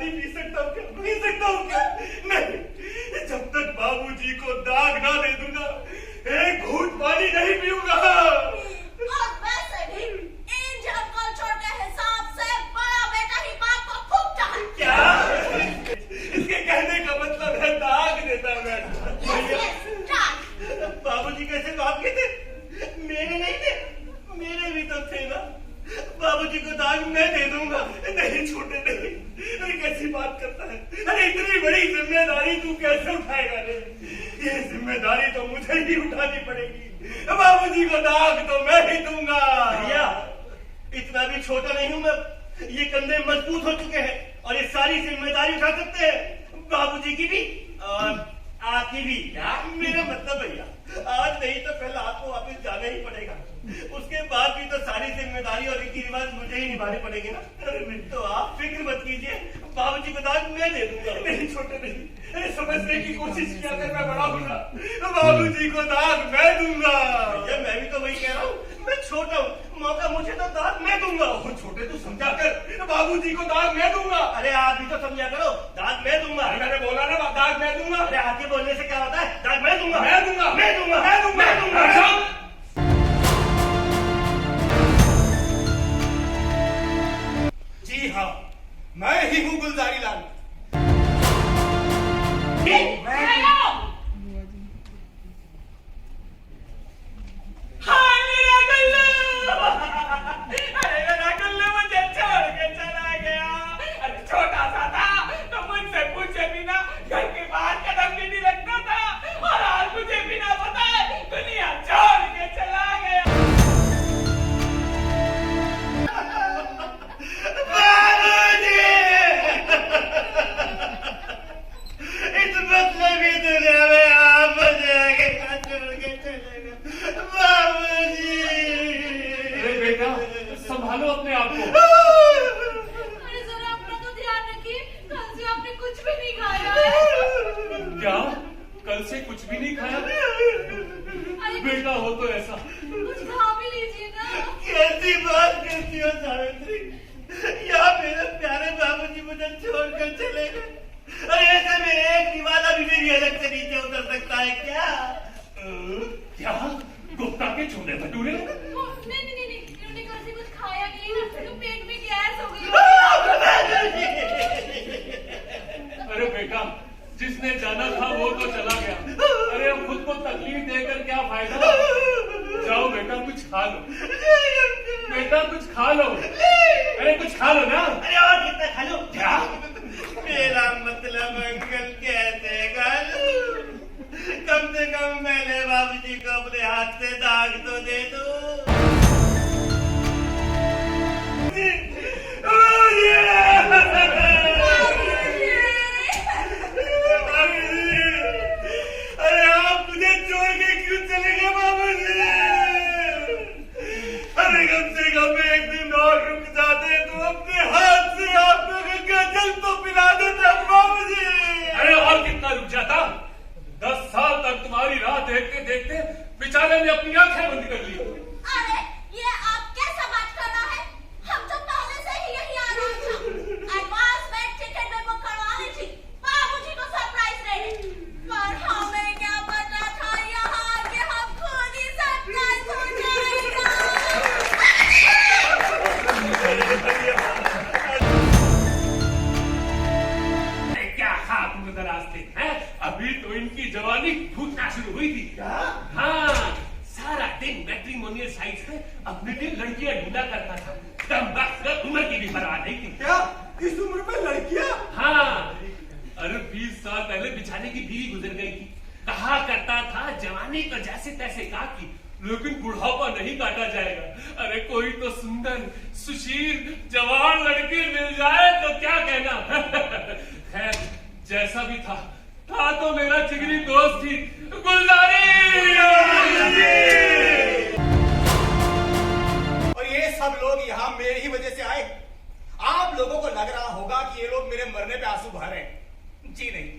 पानी पी सकता हूँ क्या? पी सकता हूँ क्या? नहीं, जब तक बाबूजी को दाग ना दे दूंगा एक घूंट पानी नहीं पीऊंगा। और वैसे भी इन झलकों छोटे हिसाब से बड़ा बेटा ही बाप को फूकता है। क्या? इसके कहने का मतलब है दाग देता मैं। बाबूजी कैसे बाप के थे? मेरे नहीं थे, मेरे भी तो थे ना। बाबूजी को दाग मैं दे दूंगा। नहीं छोटे नहीं। अरे कैसी बात करता है? अरे इतनी बड़ी जिम्मेदारी तू कैसे उठाएगा रे? ये जिम्मेदारी तो मुझे ही उठानी पड़ेगी। बाबूजी को दाग तो मैं ही दूंगा। भैया इतना भी छोटा नहीं हूं मैं। ये कंधे मजबूत हो चुके हैं और ये सारी जिम्मेदारी उठा सकते हैं, बाबूजी की भी और आपकी भी। क्या मेरा मतलब भैया, आज नहीं तो कल आपको वापस जाना ही पड़ेगा। उसके बाद भी तो सारी जिम्मेदारी और रीति रिवाज मुझे ही निभाने पड़ेंगे ना। अरे तो आप फिक्र मत कीजिए, बाबूजी को दाग मैं दे दूंगा। नहीं छोटे नहीं, अरे समझने की कोशिश किया कर, मैं बड़ा हूँ ना। बाबूजी को दाग मैं दूंगा। भैया मैं भी तो वही कह रहा हूँ, मैं छोटा हूँ, मौका मुझे तो दाग मैं दूंगा। छोटे तू समझा कर, बाबूजी को दाग मैं दूंगा। अरे आप भी तो समझा करो, दाग मैं दूंगा। मैंने बोला ना दाग मैं दूंगा। अरे आपके बोलने से क्या होता है? दाग मैं दूंगा, मैं दूंगा, मैं दूंगा, मैं दूंगा, मैं दूंगा। जी हाँ, मैं ही हूँ गुलजारी लाल। संभालो अपने आप को। अरे जरा अपना तो ध्यान रखिए, कल से आपने कुछ भी नहीं खाया है। क्या? कल से कुछ भी नहीं खाया? बेटा हो तो ऐसा कुछ खा भी लीजिए ना। कैसी बात करती हो सावित्री? या मेरे प्यारे बाबूजी मुझे छोड़कर चले गए। अरे ऐसे में एक निवाला भी मेरी अलग से नीचे उतर सकता है क्या? क्या? गुप्ता के छोले भटूरे? नहीं नहीं नहीं, इन्होंने कल से कुछ खाया नहीं ना, तो पेट में गैस हो गई। अरे बेटा, जिसने जाना था वो तो चला गया। अरे अब खुद को तकलीफ देकर क्या फायदा? जाओ बेटा कुछ खा लो। बेटा कुछ खा लो। अरे कुछ खा लो ना। अरे और कितना खा लो? क्या? मेरा मतलब अंकल कैसे खा लो? कम से कम मैंने बाबूजी को अपने हाथ से दाग तो दे दो। अरे आप मुझे छोड़ के क्यों चले गए बाबूजी? अरे कम से कम एक दिन और रुक जाते तो अपने हाथ से आपको गंगा जल तो पिला देता बाबूजी। अरे और कितना रुक जाता? 10 साल तक तुम्हारी राह देखते देखते बेचारे ने अपनी आंखें बंद कर ली। अरे ये आप कैसा बात कर रहा है? हम तो पहले से ही यही आ रहा था। एडवांस में टिकट में बुक करवानी थी, बाबूजी को सरप्राइज देने। पर हमें क्या पता था यहाँ कि हम खुद ही सरप्राइज हो जाएगा। क्या खाक नजर थे हैं? अभी तो इनकी जवानी फूटना शुरू हुई थी। हाँ, सारा दिन मैट्रिमोनियल साइट्स पे अपने लिए लड़कियां ढूंढा करता था। कम वक्त उम्र की भी परवाह नहीं थी। क्या? इस उम्र में लड़कियां? हाँ, अरे 20 साल पहले बेचारे की बीवी गुजर गई थी। कहा करता था जवानी तो जैसे तैसे काटी, लेकिन बुढ़ापा नहीं काटा जाएगा। अरे कोई तो सुंदर सुशील जवान लड़की मिल जाए तो क्या कहना। खैर जैसा भी था तो मेरा जिगरी दोस्त थी गुलजारी। और ये सब लोग यहाँ मेरी ही वजह से आए। आप लोगों को लग रहा होगा कि ये लोग मेरे मरने पे आंसू बहा रहे हैं। जी नहीं,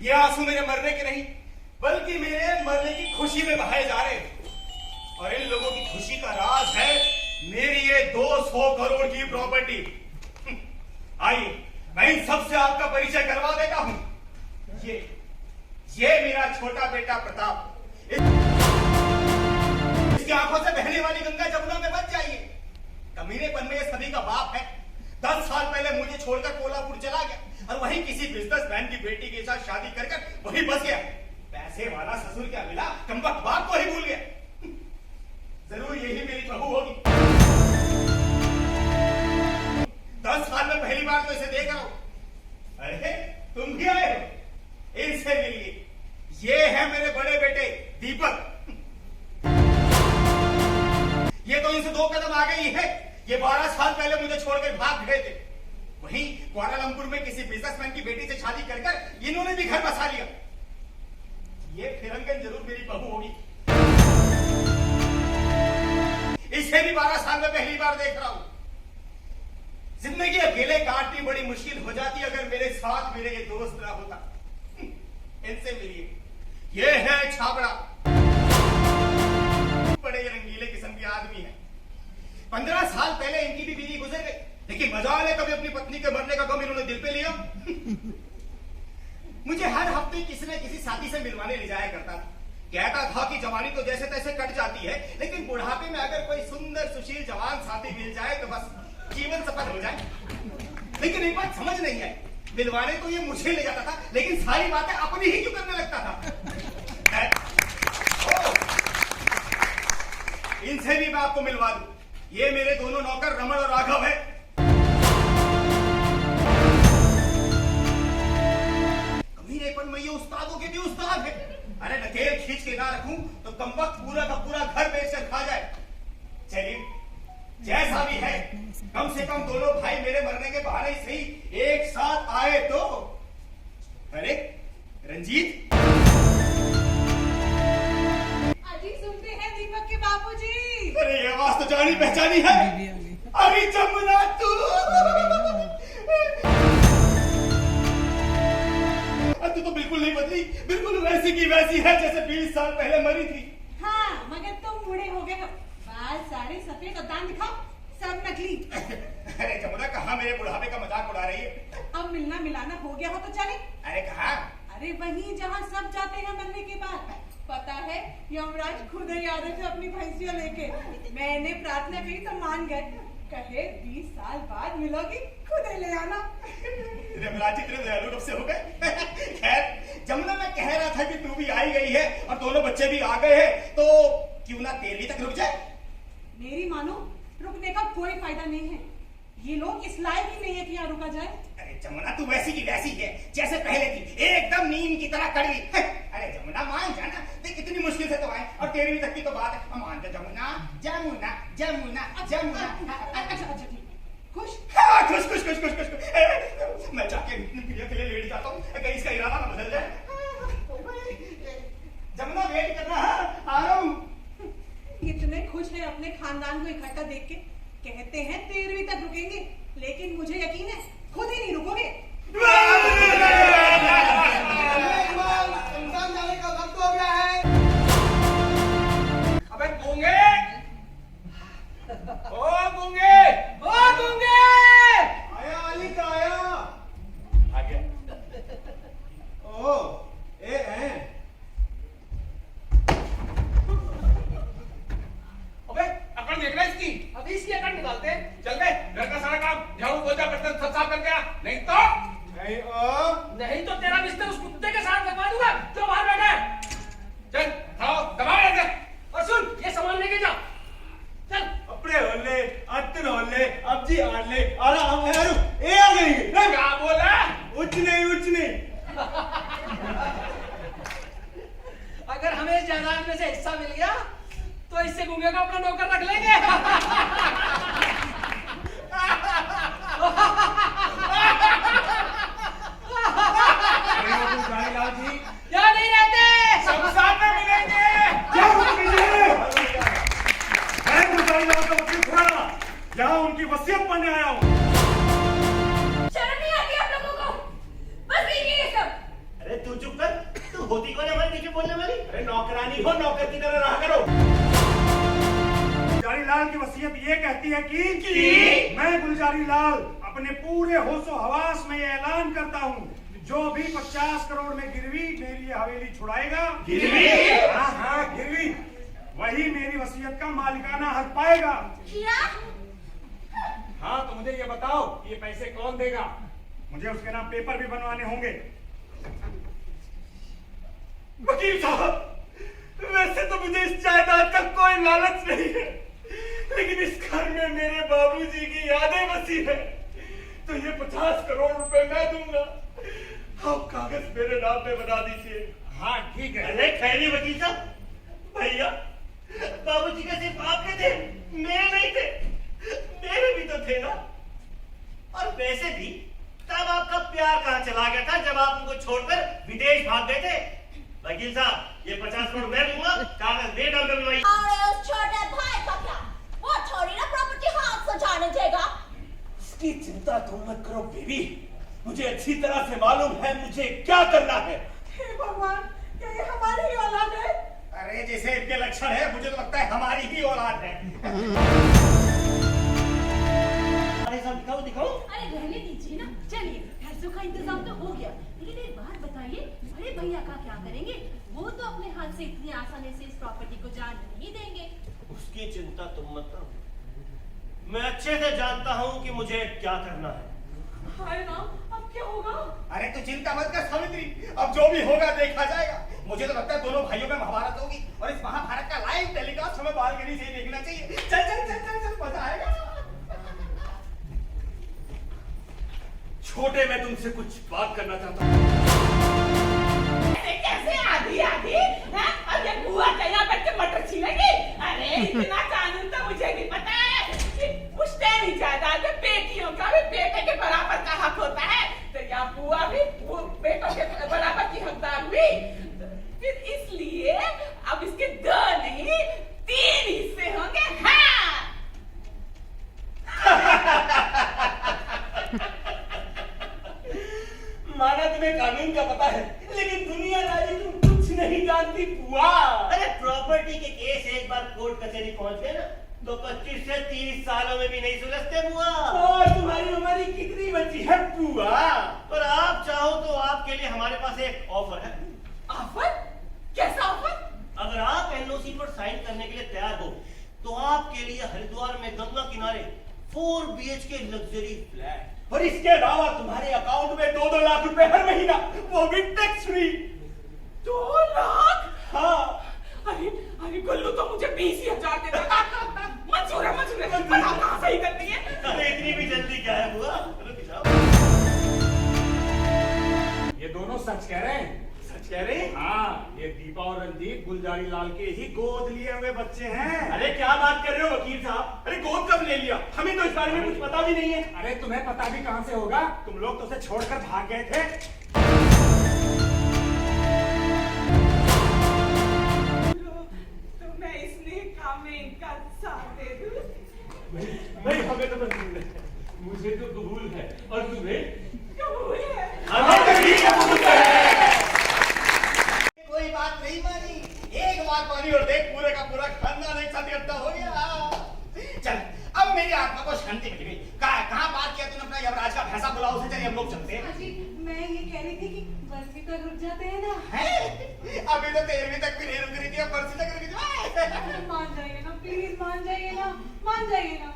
ये आंसू मेरे मरने के नहीं, बल्कि मेरे मरने की खुशी में बहाए जा रहे हैं। और इन लोगों की खुशी का राज है मेरी ये 200 करोड़ की प्रॉपर्टी। आइए मैं इन सबसे आपका परिचय करवा देता हूं। ये मेरा छोटा बेटा प्रताप। इसकी आंखों से बहने वाली गंगा जमुना में बच जाइए। कमीनेपन में ये सभी का बाप है। 10 साल पहले मुझे छोड़कर कोल्हापुर चला गया और वहीं किसी बिजनेसमैन की बेटी के साथ शादी कर वहीं बस गया। पैसे वाला ससुर क्या मिला, कमबख्त बाप को ही भूल गया। जरूर यही मेरी बहू होगी। 10 साल में पहली बार तो इसे देख रहा हूं। अरे तुम भी आए हो, इनसे मिलिए। ये है मेरे बड़े बेटे दीपक। ये तो इनसे 2 कदम आगे ही है। ये 12 साल पहले मुझे छोड़कर भाग गए थे। वहीं कुआलालंपुर में किसी बिजनेसमैन की बेटी से शादी कर इन्होंने भी घर बसा लिया। ये फिरंगन जरूर मेरी बहू होगी। इसे भी 12 साल में पहली बार देख रहा हूं। जिंदगी अकेले काटनी बड़ी मुश्किल हो जाती अगर मेरे साथ मेरे ये दोस्त ना होता। इनसे मिलिए। ये है छाबड़ा। बड़े रंगीले किस्म के आदमी है। 15 साल पहले इनकी भी बीवी गुजर गई, लेकिन मजाल है कभी अपनी पत्नी के मरने का गम इन्होंने दिल पे लिया। मुझे हर हफ्ते किसी न किसी साथी से मिलवाने ले जाया करता था। कहता था कि जवानी तो जैसे तैसे कट जाती है, लेकिन बुढ़ापे में अगर कोई सुंदर सुशील जवान साथी मिल जाए तो बस जीवन सफल हो जाए। लेकिन एक बात समझ नहीं आई, मिलवाने तो ये मुझे ले जाता था, लेकिन सारी बातें अपनी ही क्यों करने लगता था। इनसे भी मैं आपको मिलवा दूं। ये मेरे दोनों नौकर रमन और राघव है। कमीनेपन में ये उस्तादों के भी उस्ताद है। अरे नकेल खींच के ना रखूं तो कमबख्त पूरा का पूरा घर बेचकर खा जाए। चलिए जैसा भी है, कम से कम दोनों भाई मेरे मरने के बहाने से ही एक साथ आए तो। अरे रंजीत, अजी सुनते हैं दीपक के बापूजी। अरे ये आवाज तो जानी पहचानी है। अरे जमुना तू तो बिल्कुल नहीं बदली, बिल्कुल वैसी की वैसी है जैसे 20 साल पहले मरी थी। हाँ, मगर तुम बूढ़े हो गए हो। बाल सारे सफेद और दांत दिखाओ, सब नकली। अरे जमुना, कहाँ मेरे बुढ़ापे का मजाक उड़ा रही है? अब मिलना मिलाना हो गया हो तो चले। अरे कहाँ? अरे वहीं जहाँ सब जाते हैं मरने के बाद। पता है यमराज खुद ही आ रहे थे अपनी भैंसिया लेके। मैंने प्रार्थना करी तो मान गए। कहे 20 साल बाद मिलोगी, खुद ही ले आना। यमराज इतने दयालु कब से हो गए? खैर जमुना, मैं कह रहा था कि तू भी आई गई है और दोनों बच्चे भी आ गए हैं, तो क्यों ना 13वीं तक रुक जाए? मेरी मानो, रुकने का कोई फायदा नहीं है। ये लोग इस लायक ही नहीं है कि यहाँ रुका जाए। अरे जमुना, तू वैसी की वैसी है जैसे पहले थी, एकदम नीम की तरह कड़वी। अरे जमुना मान जाना, देख कितनी मुश्किल से तो आए और 13वीं तक की तो बात है। मान जा जमुना, जमुना जमुना जमुना। अच्छा ठीक है। खुश? हाँ, खुश खुश खुश खुश खुश। मैं जाके प्रिया के लिए लेट जाता हूँ, कहीं इसका इरादा ना बदल जाए। जमुना वेट करना, आ रहा हूँ। कितने खुश है अपने खानदान को इकट्ठा देख के। कहते हैं 13वीं तक रुकेंगे, लेकिन मुझे यकीन है खुद ही नहीं रुकोगे। इंसान जाने का वक्त हो गया है। अबे गूंगे, ओ गूंगे, ओ गूंगे, आया अली का आया। आ गया। ओ ए हैं। अबे अकड़ देख रहा है इसकी, अभी इसकी अकड़ निकालते हैं। चल बे, घर का सारा काम झाड़ू पोछा बर्तन सब साफ करके आ, नहीं तो तेरा बिस्तर उस कुत्ते के साथ लगवा दूंगा जो बाहर बैठा है। चल खाओ, दबाओ ऐसे, और सुन ये सामान लेके जा। चल अपने होले, अत्तर होले, अब जी आले, आरा हम है रू, ए आ गई। क्या बोला? उच नहीं, उच नहीं। अगर हमें इस जायदाद में से हिस्सा मिल गया तो इससे गूंगे का अपना नौकर रख लेंगे। या नहीं रहते, सब साथ में मिलेंगे। यहाँ उनकी वसीयत पढ़ने आया हूँ। शर्म नहीं आती आप लोगों को? बस ये सब। अरे तू चुप कर, तू होती कौन है हमारे नीचे बोलने वाली? अरे नौकरानी हो, नौकर की तरह रहा करो। गुलजारी लाल की वसीयत ये कहती है कि मैं गुलजारी लाल अपने पूरे होशो हवास में ये ऐलान करता हूँ, जो भी 50 करोड़ में गिरवी मेरी ये हवेली छुड़ाएगा, गिरवी? हाँ हाँ गिरवी, वही मेरी वसीयत का मालिकाना हक पाएगा। क्या? हाँ तो मुझे ये बताओ, ये पैसे कौन देगा? मुझे उसके नाम पेपर भी बनवाने होंगे। वकील साहब, वैसे तो मुझे इस जायदाद का कोई लालच नहीं है, लेकिन इस घर में मेरे बाबूजी की यादें बसी है, तो ये 50 करोड़ रुपए मैं दूंगा। आप कागज मेरे नाम पे बना दीजिए। हाँ ठीक है। अरे खैरी वकील साहब, भैया बाबूजी का सिर्फ आपके थे, मेरे नहीं थे, मेरे भी तो थे ना। और वैसे भी तब आपका प्यार कहाँ चला गया था जब आप उनको छोड़कर विदेश भाग गए थे। वकील साहब, ये 50 करोड़ मैं दूंगा, कागज दे डाल बनवाइए। और उस छोटे भाई का क्या? वो थोड़ी ना प्रॉपर्टी हाथ से जाने देगा। इसकी चिंता तुम मत करो बेबी, मुझे अच्छी तरह से मालूम है मुझे क्या करना है। हे भगवान, क्या ये हमारी ही औलाद है? अरे जैसे इनके लक्षण है, मुझे तो लगता है हमारी ही औलाद है। अरे सब दिखाओ दिखाओ। अरे रहने दीजिए ना, चलिए पैसों का इंतजाम तो हो गया, लेकिन एक बात बताइए, बड़े भैया का क्या करेंगे? वो तो अपने हाथ से इतनी आसानी से इस प्रॉपर्टी को जान नहीं देंगे। उसकी चिंता तुम मत करो, मैं अच्छे से जानता हूँ कि मुझे क्या करना है। हाय राम, अब क्या होगा? अरे तू चिंता मत कर सावित्री, अब जो भी होगा देखा जाएगा। मुझे तो लगता है दोनों भाइयों में महाभारत होगी, और इस महाभारत का लाइव टेलीकास्ट हमें बालकनी से ही देखना चाहिए। चल चल चल चल चल, मजा आएगा। छोटे, मैं तुमसे कुछ बात करना चाहता हूँ। कैसे आधी आधी है? और ये बुआ क्या बैठ के मटर छीलेगी? अरे इतना कानून तो मुझे भी पता है कि पुश्तैनी जायदाद में बेटियों का भी बेटे के बराबर का हक होता है, तो या बुआ भी बेटों के बराबर की हकदार हुई। फिर इसलिए अब इसके 2 नहीं 3 हिस्से होंगे। हाँ माना तुम्हें कानून का पता है, लेकिन दुनियादारी तुम कुछ नहीं जानती बुआ। अरे प्रॉपर्टी के केस एक बार कोर्ट कचहरी पहुंच गए ना, तो 25 से 30 सालों में भी नहीं सुलझते बुआ। और तुम्हारी उम्र कितनी बची है बुआ? पर आप चाहो तो आपके लिए हमारे पास एक ऑफर है। ऑफर? कैसा ऑफर? अगर आप एनओसी पर साइन करने के लिए तैयार हो, तो आपके लिए हरिद्वार में गंगा किनारे 4 BHK लग्जरी फ्लैट, और इसके अलावा तुम्हारे अकाउंट में 2-2 लाख रुपए हर महीना, वो भी टैक्स फ्री। 2 लाख? हाँ। अरे अरे गुल्लू तो मुझे 20,000 दे देगा। मंजूर है मंजूर है, बताओ कहाँ सही करनी है? अरे इतनी भी जल्दी क्या है बुआ? रुक जाओ। ये दोनों सच कह रहे हैं। सच कह रहे हैं? हाँ, ये दीपा और रंजीत गुलजारी लाल के ही गोद लिए हुए बच्चे हैं। अरे क्या बात कर रहे हो वकील साहब? अरे गोद कब ले लिया? हमें तो इस बारे में कुछ पता भी नहीं है। अरे तुम्हें पता भी कहां से होगा? तुम लोग तो उसे छोड़कर भाग गए थे। तो मैं इस नेक काम में इनका साथ दे दूं? नहीं, हमें तो मंजूर है। मुझे तो कबूल है, और तुम्हें? कबूल है। हमें तो भी कबूल है। कोई बात नहीं मानी, एक बात मानी और देख पूरे का पूरा खानदान एक साथ इकट्ठा हो गया। चल, अब मेरी आत्मा को शांति मिल गई। कहाँ बात किया तूने अपना यमराज का भैंसा? बुलाओ उसे, चलिए हम लोग चलते हैं। अजी, मैं ये कह रही थी कि बर्फी तो रुक जाते हैं ना। अभी तो 13वीं तक भी नहीं रुक रही थी, अब बरसी तक रुक जाए। मान जाइए ना प्लीज, मान जाइए ना, मान जाइए ना।